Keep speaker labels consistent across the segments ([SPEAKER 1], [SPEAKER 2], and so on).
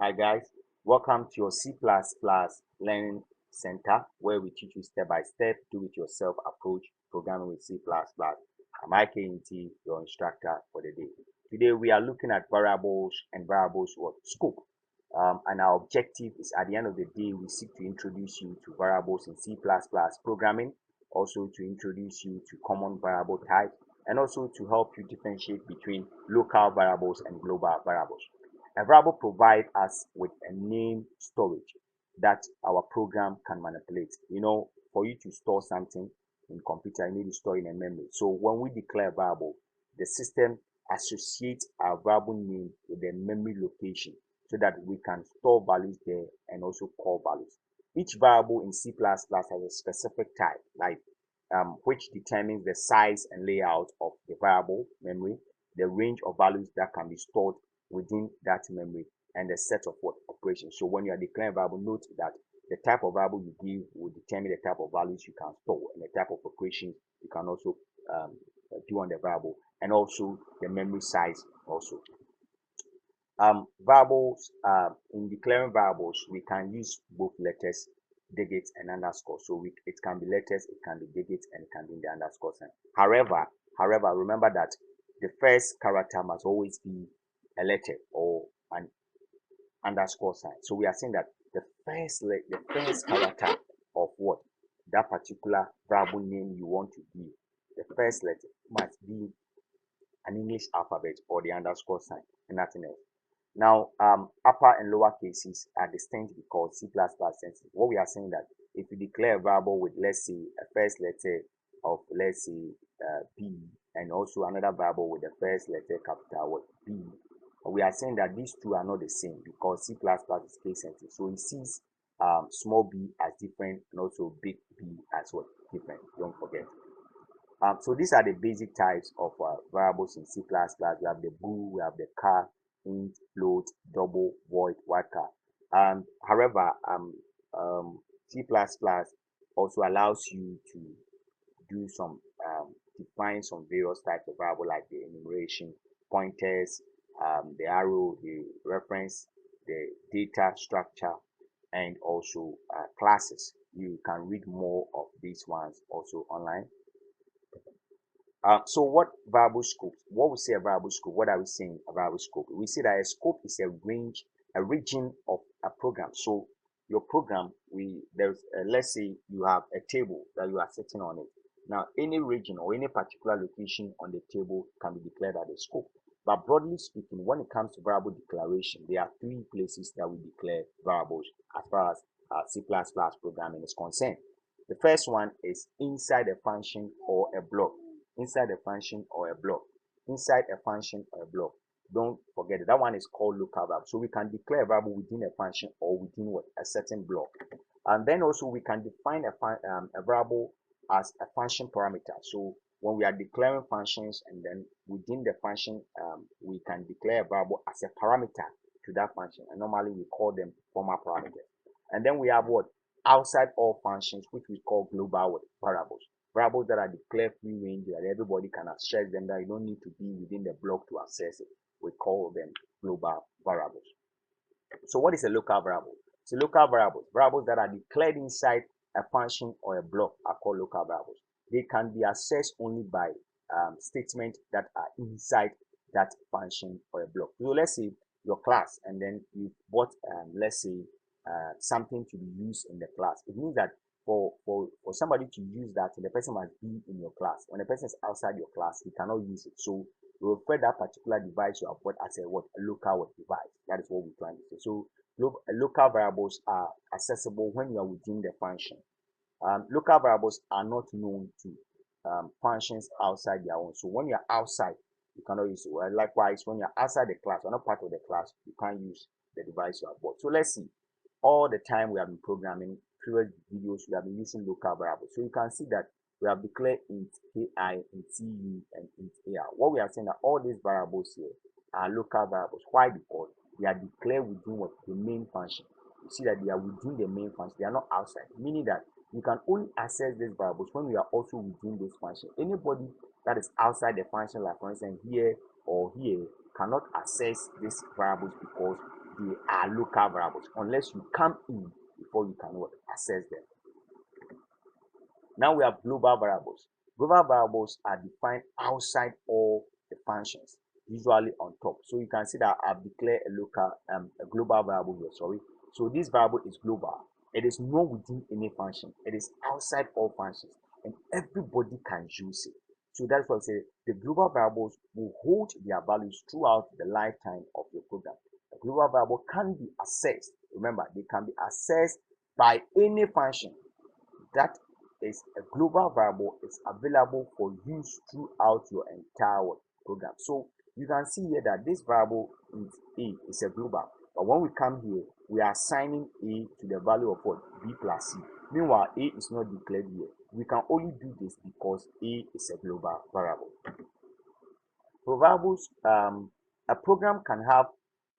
[SPEAKER 1] Hi guys, welcome to your C++ Learning Center where we teach you step by step, do it yourself approach programming with C++. I'm IKNT, your instructor for the day. Today we are looking at variables and variables what scope. And our objective is at the end of the day we seek to introduce you to variables in C++ programming, also to introduce you to common variable types, and also to help you differentiate between local variables and global variables. A variable provides us with a name storage that our program can manipulate. For you to store something in computer, you need to store in a memory. So when we declare a variable, the system associates our variable name with the memory location so that we can store values there and also call values. Each variable in C++ has a specific type, like which determines the size and layout of the variable memory, the range of values that can be stored within that memory, and the set of what operations. So when you are declaring a variable, note that the type of variable you give will determine the type of values you can store and the type of operations you can also do on the variable, and also the memory size also. Variables, in declaring variables, we can use both letters, digits, and underscore. So it can be letters, it can be digits, and it can be in the underscore sign. However, remember that the first character must always be a letter or an underscore sign. So we are saying that the first character of what that particular variable name you want to give, the first letter must be an English alphabet or the underscore sign and nothing else. Now, upper and lower cases are distinct because C++ sensitive. What we are saying that if you declare a variable with, let's say, a first letter of, let's say, B, and also another variable with the first letter capital B, we are saying that these two are not the same because C++ is case sensitive. So it sees small b as different and also big B as well different. Don't forget. So these are the basic types of variables in C++. We have the bool, we have the char, int, float, double, void, wildcard. However, C++ also allows you to do some define some various types of variable like the enumeration, pointers, the arrow, the reference, the data structure, and also classes. You can read more of these ones also online. So what variable scope? What we say a variable scope? What are we saying a variable scope? We say that a scope is a range, a region of a program. So your program, let's say you have a table that you are sitting on it. Now, any region or any particular location on the table can be declared as a scope. But broadly speaking, when it comes to variable declaration, there are three places that we declare variables as far as C++ programming is concerned. The first one is inside a function or a block. Inside a function or a block. Inside a function or a block. Don't forget it. That one is called local variable. So we can declare a variable within a function or within what? A certain block. And then also we can define a variable as a function parameter. So when we are declaring functions and then within the function, we can declare a variable as a parameter to that function. And normally we call them formal parameters. And then we have what? Outside all functions, which we call global variables. Variables that are declared free range that everybody can access them, that you don't need to be within the block to access it. We call them global variables. So what is a local variable? So local variables that are declared inside a function or a block are called local variables. They can be accessed only by statements that are inside that function or a block. So let's say your class, and then you bought, let's say, something to be used in the class. It means that for somebody to use that, the person must be in your class. When the person is outside your class, he cannot use it. So we refer that particular device you have bought as a local device. That is what we're trying to say. So local variables are accessible when you are within the function. Local variables are not known to functions outside their own. So when you're outside, you cannot use it. Well, likewise, when you're outside the class, you're not part of the class, you can't use the device you have bought. So let's see. All the time we have been programming, previous videos, we have been using local variables. So you can see that we have declared int AI, int cu, and int ar. What we are saying that all these variables here are local variables. Why? Because they are declared within what? The main function. You see that they are within the main function. They are not outside, meaning that you can only access these variables when we are also within this function. Anybody that is outside the function, like for instance here or here, cannot access these variables because they are local variables unless you come in before you can what? Access them. Now we have global variables. Global variables are defined outside all the functions, usually on top. So you can see that I've declared a global variable here. Sorry. So this variable is global. It is not within any function. It is outside all functions, and everybody can use it. So that's why I say the global variables will hold their values throughout the lifetime of your program. A global variable can be accessed. Remember, they can be accessed by any function that is a global variable is available for use throughout your entire program. So you can see here that this variable is A is a global, but when we come here, we are assigning A to the value of what? B plus C. Meanwhile, A is not declared here. We can only do this because A is a global variable. For variables, a program can have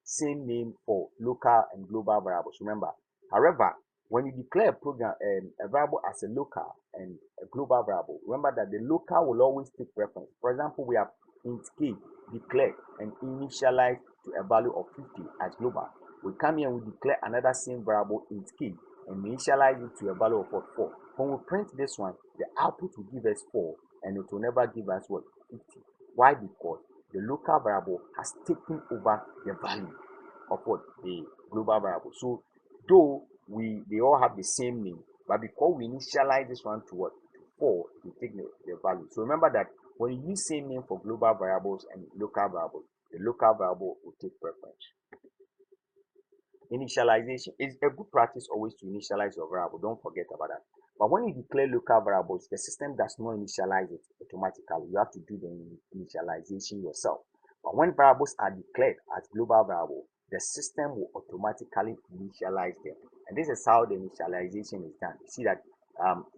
[SPEAKER 1] same name for local and global variables. Remember, however, when you declare a variable as a local and a global variable, remember that the local will always take preference. For example, we have int k declared and initialized to a value of 50 as global. We come here and we declare another same variable int k and initialize it to a value of 4. When we print this one, the output will give us 4 and it will never give us what? 50. Why? Because the local variable has taken over the value of what? The global variable. So though they all have the same name, but because we initialize this one to what? To 4, we take the value. So remember that when you use same name for global variables and local variables, the local variable will take preference. Initialization is a good practice always to initialize your variable. Don't forget about that. But when you declare local variables, the system does not initialize it automatically. You have to do the initialization yourself. But when variables are declared as global variable, the system will automatically initialize them. And this is how the initialization is done. You see that,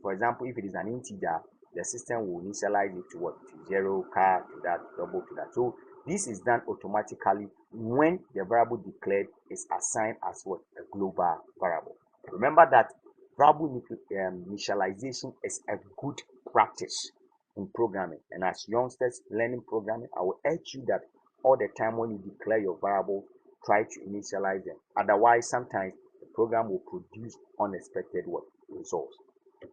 [SPEAKER 1] for example, if it is an integer, the system will initialize it to what? To 0, car, to that, double, to that. So this is done automatically when the variable declared is assigned as what? A global variable. Remember that variable initialization is a good practice in programming. And as youngsters learning programming, I will urge you that all the time when you declare your variable, try to initialize them. Otherwise, sometimes the program will produce unexpected results.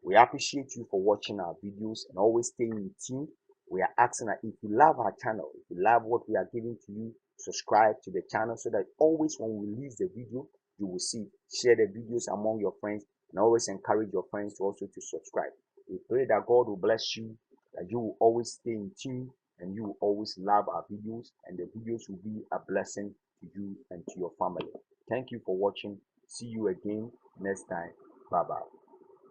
[SPEAKER 1] We appreciate you for watching our videos and always staying in tune. We are asking that if you love our channel, if you love what we are giving to you, subscribe to the channel so that always when we release the video, you will see. Share the videos among your friends and always encourage your friends to also to subscribe. We pray that God will bless you, that you will always stay in tune and you will always love our videos and the videos will be a blessing to you and to your family. Thank you for watching. See you again next time. Bye bye.